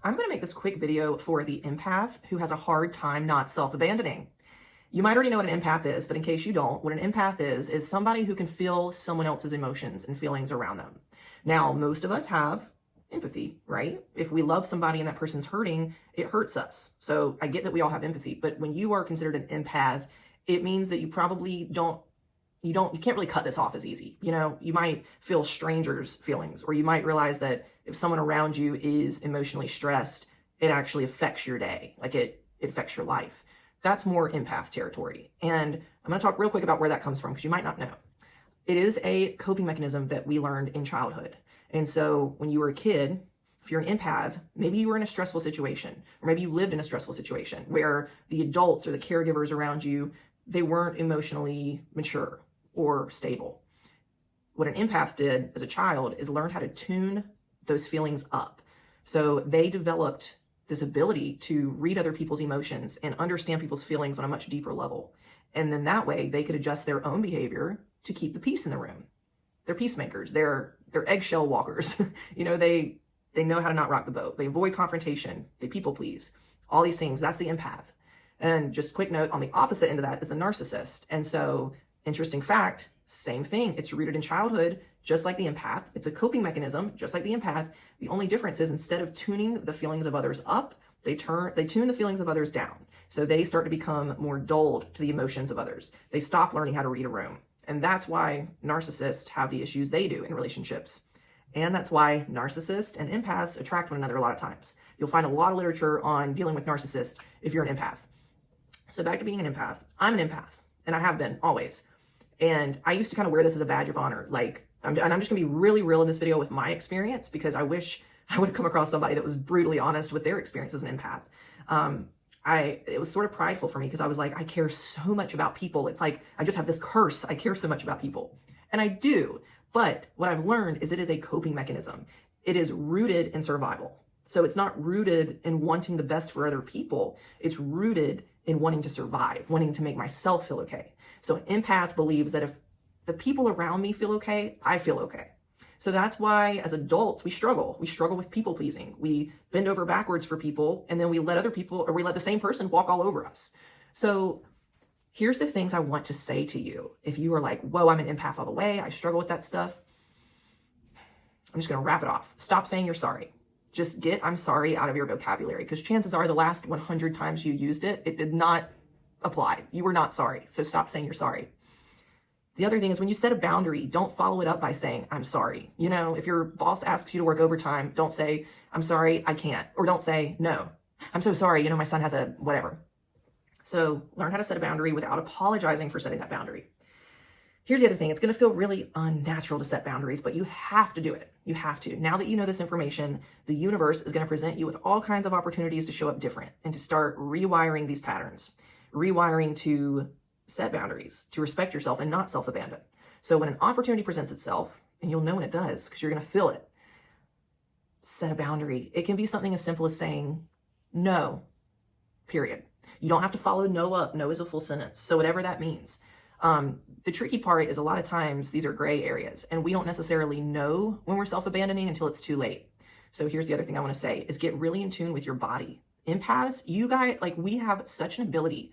I'm going to make this quick video for the empath who has a hard time not self-abandoning. You might already know what an empath is, but in case you don't, what an empath is somebody who can feel someone else's emotions and feelings around them. Now, most of us have empathy, right? If we love somebody and that person's hurting, it hurts us. So I get that we all have empathy, but when you are considered an empath, it means that you probably you can't really cut this off as easy. You know, you might feel strangers' feelings, or you might realize that if someone around you is emotionally stressed, it actually affects your day. Like it affects your life. That's more empath territory. And I'm going to talk real quick about where that comes from because you might not know. It is a coping mechanism that we learned in childhood. And so when you were a kid, if you're an empath, maybe you were in a stressful situation, or maybe you lived in a stressful situation where the adults or the caregivers around you, they weren't emotionally mature or stable. What an empath did as a child is learn how to tune those feelings up. So they developed this ability to read other people's emotions and understand people's feelings on a much deeper level. And then that way they could adjust their own behavior to keep the peace in the room. They're peacemakers. They're eggshell walkers. You know, they know how to not rock the boat. They avoid confrontation. They people please. All these things. That's the empath. And just quick note, on the opposite end of that is the narcissist. And so, interesting fact, same thing. It's rooted in childhood, just like the empath. It's a coping mechanism, just like the empath. The only difference is instead of tuning the feelings of others up, they tune the feelings of others down. So they start to become more dulled to the emotions of others. They stop learning how to read a room. And that's why narcissists have the issues they do in relationships. And that's why narcissists and empaths attract one another a lot of times. You'll find a lot of literature on dealing with narcissists if you're an empath. So back to being an empath. I'm an empath, and I have been always. And I used to kind of wear this as a badge of honor. I'm just gonna be really real in this video with my experience because I wish I would have come across somebody that was brutally honest with their experience as an empath. It was sort of prideful for me because I was like, I care so much about people. It's like, I just have this curse. I care so much about people. And I do. But what I've learned is it is a coping mechanism. It is rooted in survival. So it's not rooted in wanting the best for other people. It's rooted in wanting to survive, wanting to make myself feel okay. So an empath believes that if the people around me feel okay, I feel okay. So that's why as adults, we struggle. We struggle with people pleasing. We bend over backwards for people, and then we let the same person walk all over us. So here's the things I want to say to you. If you are like, whoa, I'm an empath all the way, I struggle with that stuff, I'm just going to wrap it off. Stop saying you're sorry. Just get I'm sorry out of your vocabulary, because chances are the last 100 times you used it, it did not apply. You were not sorry. So stop saying you're sorry. The other thing is when you set a boundary, don't follow it up by saying, I'm sorry. You know, if your boss asks you to work overtime, don't say, I'm sorry, I can't. Or don't say, no, I'm so sorry. You know, my son has a whatever. So learn how to set a boundary without apologizing for setting that boundary. Here's the other thing. It's going to feel really unnatural to set boundaries, but you have to do it. You have to. Now that you know this information, the universe is going to present you with all kinds of opportunities to show up different and to start rewiring these patterns, rewiring to set boundaries, to respect yourself and not self-abandon. So when an opportunity presents itself, and you'll know when it does because you're going to feel it, set a boundary. It can be something as simple as saying no, period. You don't have to follow no up. No is a full sentence. So whatever that means. The tricky part is a lot of times these are gray areas and we don't necessarily know when we're self-abandoning until it's too late. So here's the other thing I want to say is get really in tune with your body. Empaths, you guys, like we have such an ability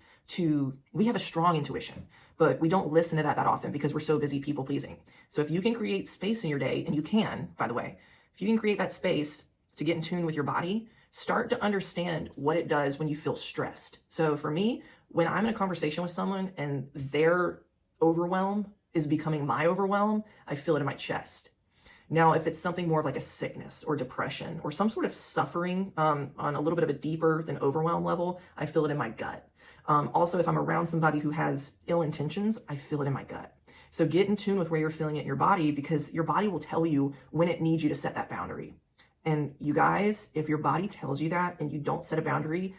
we have a strong intuition, but we don't listen to that often because we're so busy people pleasing. So if you can create space in your day, and you can, by the way, if you can create that space to get in tune with your body, start to understand what it does when you feel stressed. So for me, when I'm in a conversation with someone and their overwhelm is becoming my overwhelm, I feel it in my chest. Now, if it's something more of like a sickness or depression or some sort of suffering on a little bit of a deeper than overwhelm level, I feel it in my gut. Also, if I'm around somebody who has ill intentions, I feel it in my gut. So get in tune with where you're feeling it in your body because your body will tell you when it needs you to set that boundary. And you guys, if your body tells you that and you don't set a boundary,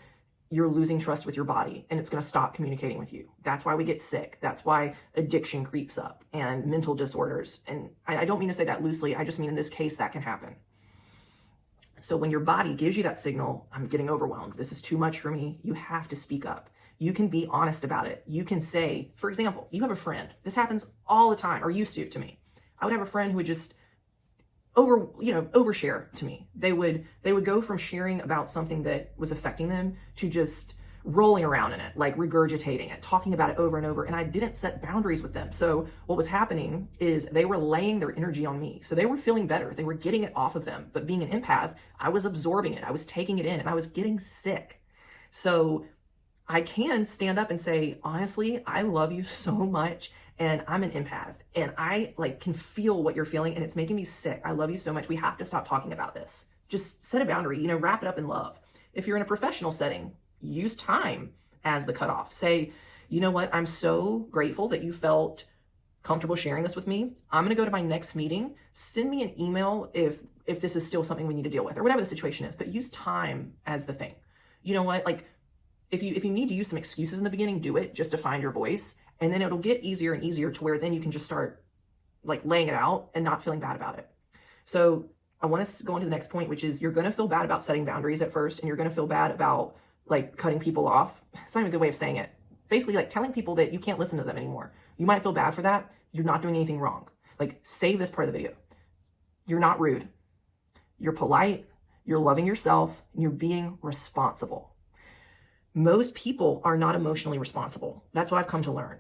you're losing trust with your body and it's going to stop communicating with you. That's why we get sick. That's why addiction creeps up and mental disorders. And I don't mean to say that loosely. I just mean in this case that can happen. So when your body gives you that signal, I'm getting overwhelmed, this is too much for me, you have to speak up. You can be honest about it. You can say, for example, you have a friend. This happens all the time, or used to me. I would have a friend who would just overshare to me. They would go from sharing about something that was affecting them to just rolling around in it, like regurgitating it, talking about it over and over. And I didn't set boundaries with them. So what was happening is they were laying their energy on me. So they were feeling better. They were getting it off of them. But being an empath, I was absorbing it. I was taking it in and I was getting sick. So I can stand up and say, honestly, I love you so much. And I'm an empath and I can feel what you're feeling and it's making me sick. I love you so much. We have to stop talking about this. Just set a boundary, wrap it up in love. If you're in a professional setting, use time as the cutoff. Say, you know what? I'm so grateful that you felt comfortable sharing this with me. I'm going to go to my next meeting. Send me an email if this is still something we need to deal with or whatever the situation is, but use time as the thing. You know what? If you need to use some excuses in the beginning, do it just to find your voice. And then it'll get easier and easier to where then you can just start laying it out and not feeling bad about it. So I want to go into the next point, which is you're going to feel bad about setting boundaries at first. And you're going to feel bad about cutting people off. It's not even a good way of saying it. Basically telling people that you can't listen to them anymore. You might feel bad for that. You're not doing anything wrong. Save this part of the video. You're not rude. You're polite. You're loving yourself and you're being responsible. Most people are not emotionally responsible. That's what I've come to learn.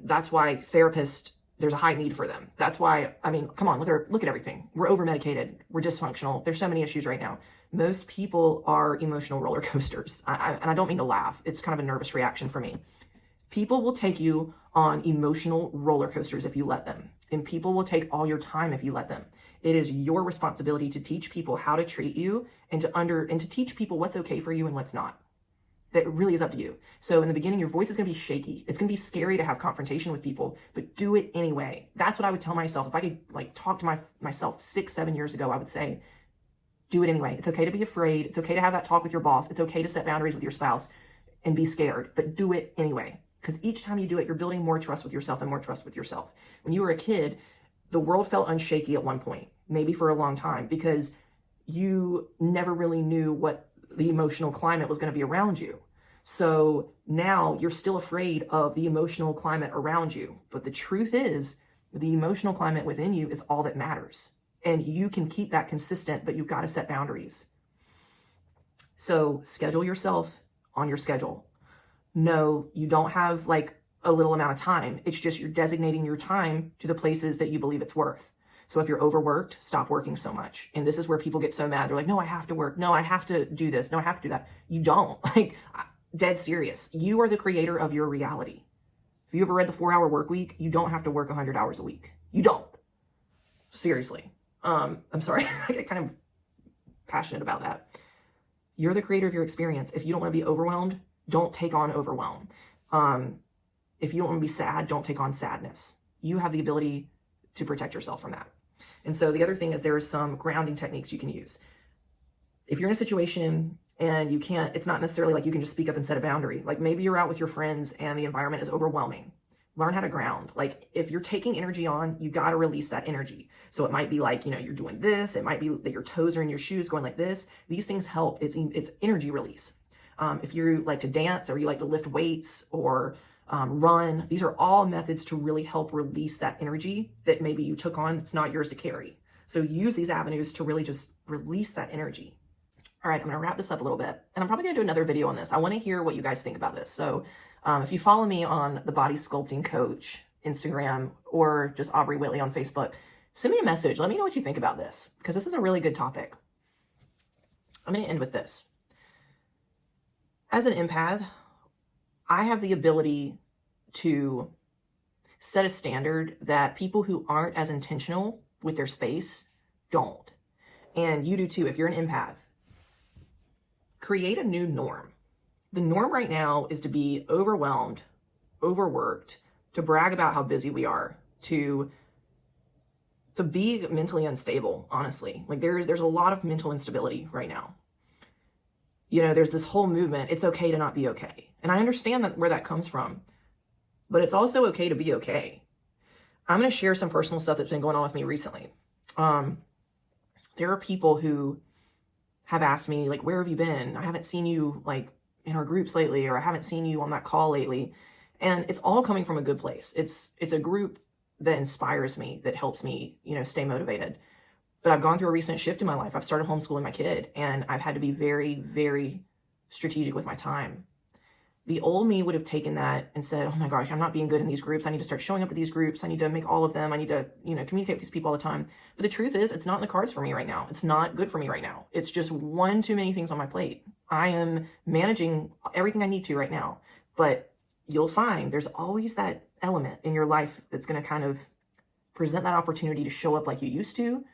That's why therapists, there's a high need for them. That's why, come on, look at everything. We're over-medicated. We're dysfunctional. There's so many issues right now. Most people are emotional roller coasters. And I don't mean to laugh. It's kind of a nervous reaction for me. People will take you on emotional roller coasters if you let them. And people will take all your time if you let them. It is your responsibility to teach people how to treat you and to teach people what's okay for you and what's not. That really is up to you. So in the beginning, your voice is going to be shaky. It's going to be scary to have confrontation with people, but do it anyway. That's what I would tell myself. If I could talk to myself 6-7 years ago, I would say, do it anyway. It's okay to be afraid. It's okay to have that talk with your boss. It's okay to set boundaries with your spouse and be scared, but do it anyway. Because each time you do it, you're building more trust with yourself and more trust with yourself. When you were a kid, the world felt unshaky at one point, maybe for a long time, because you never really knew what the emotional climate was going to be around you. So now you're still afraid of the emotional climate around you. But the truth is, the emotional climate within you is all that matters. And you can keep that consistent, but you've got to set boundaries. So schedule yourself on your schedule. No, you don't have a little amount of time. It's just you're designating your time to the places that you believe it's worth. So if you're overworked, stop working so much. And this is where people get so mad. They're like, no, I have to work. No, I have to do this. No, I have to do that. You don't. Dead serious. You are the creator of your reality. If you ever read the 4-Hour Work Week, you don't have to work 100 hours a week. You don't. Seriously. I'm sorry. I get kind of passionate about that. You're the creator of your experience. If you don't want to be overwhelmed, don't take on overwhelm. If you don't want to be sad, don't take on sadness. You have the ability to protect yourself from that. And so the other thing is there are some grounding techniques you can use. If you're in a situation and you can't, it's not necessarily you can just speak up and set a boundary. Maybe you're out with your friends and the environment is overwhelming. Learn how to ground. If you're taking energy on, you got to release that energy. So it might be you're doing this. It might be that your toes are in your shoes going like this. These things help. It's energy release. If you like to dance or you like to lift weights or run, these are all methods to really help release that energy that maybe you took on that's not yours to carry. So use these avenues to really just release that energy. All right, I'm going to wrap this up a little bit, and I'm probably going to do another video on this. I want to hear what you guys think about this. So if you follow me on the Body Sculpting Coach Instagram or just Aubrey Whitley on Facebook, send me a message. Let me know what you think about this, because this is a really good topic. I'm going to end with this. As an empath, I have the ability to set a standard that people who aren't as intentional with their space don't. And you do too. If you're an empath, create a new norm. The norm right now is to be overwhelmed, overworked, to brag about how busy we are, to be mentally unstable, honestly. There's a lot of mental instability right now. There's this whole movement, it's okay to not be okay. And I understand where that comes from, but it's also okay to be okay. I'm going to share some personal stuff that's been going on with me recently. There are people who have asked me, where have you been? I haven't seen you in our groups lately, or I haven't seen you on that call lately. And it's all coming from a good place. It's a group that inspires me, that helps me, stay motivated. But I've gone through a recent shift in my life. I've started homeschooling my kid, and I've had to be very, very strategic with my time. The old me would have taken that and said, oh my gosh, I'm not being good in these groups. I need to start showing up at these groups. I need to make all of them. I need to, communicate with these people all the time. But the truth is, it's not in the cards for me right now. It's not good for me right now. It's just one too many things on my plate. I am managing everything I need to right now. But you'll find there's always that element in your life that's going to kind of present that opportunity to show up like you used to,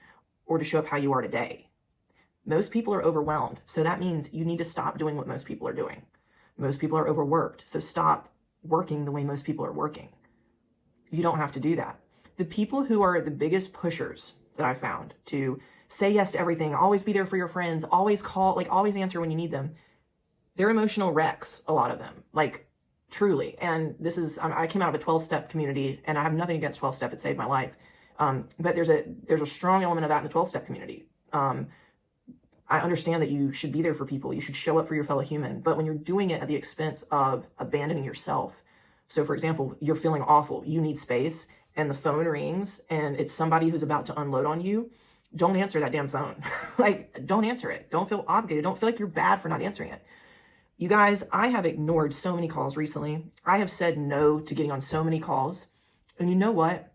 or to show up how you are today. Most people are overwhelmed. So that means you need to stop doing what most people are doing. Most people are overworked. So stop working the way most people are working. You don't have to do that. The people who are the biggest pushers that I found to say yes to everything, always be there for your friends, always call, like always answer when you need them, they're emotional wrecks, a lot of them, like truly. And I came out of a 12-step community, and I have nothing against 12-step. It saved my life. But there's a strong element of that in the 12-step community. I understand that you should be there for people. You should show up for your fellow human. But when you're doing it at the expense of abandoning yourself, so for example, you're feeling awful, you need space, and the phone rings, and it's somebody who's about to unload on you, don't answer that damn phone. Like, don't answer it. Don't feel obligated. Don't feel like you're bad for not answering it. You guys, I have ignored so many calls recently. I have said no to getting on so many calls. And you know what?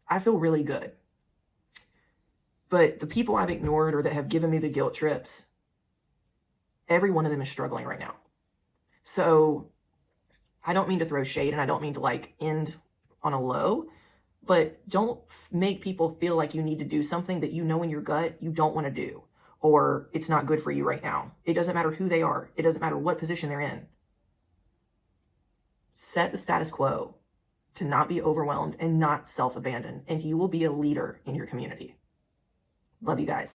I feel really good. But the people I've ignored or that have given me the guilt trips, every one of them is struggling right now. So I don't mean to throw shade, and I don't mean to like end on a low, but don't make people feel like you need to do something that you know in your gut you don't want to do, or it's not good for you right now. It doesn't matter who they are. It doesn't matter what position they're in. Set the status quo to not be overwhelmed and not self-abandon, and you will be a leader in your community. Love you guys.